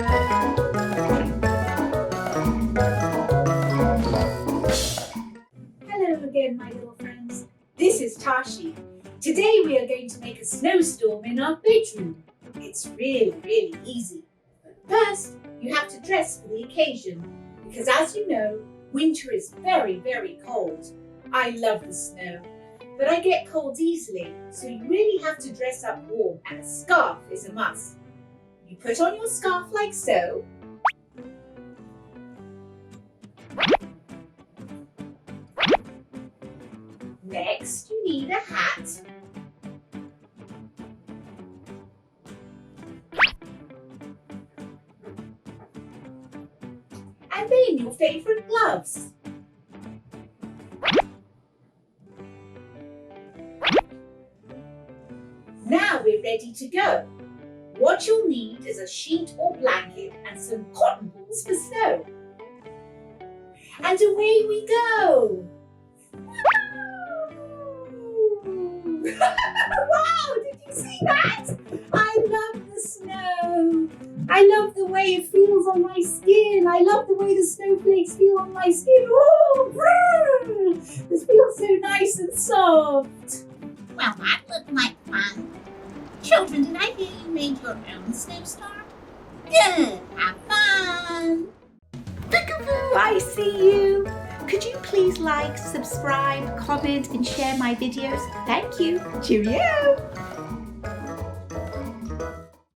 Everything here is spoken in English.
Hello again, my little friends. This is Tashi. Today we are going to make a snowstorm in our bedroom. It's really easy. But first, you have to dress for the occasion because, as you know, winter is very cold. I love the snow, but I get cold easily, so you really have to dress up warm, and a scarf is a must. You put on your scarf like so. Next, you need a hat. And then your favourite gloves. Now we're ready to go. What you'll need is a sheet or blanket and some cotton balls for snow. And away we go! Wow, did you see that? I love the snow. I love the way it feels on my skin. I love the way the snowflakes feel on my skin. Oh, this feels so nice and soft. Well, that looked like fun. Children, did I hear you made your own snowstorm? Good, have fun! Peekaboo, I see you! Could you please like, subscribe, comment and share my videos? Thank you. Cheerio!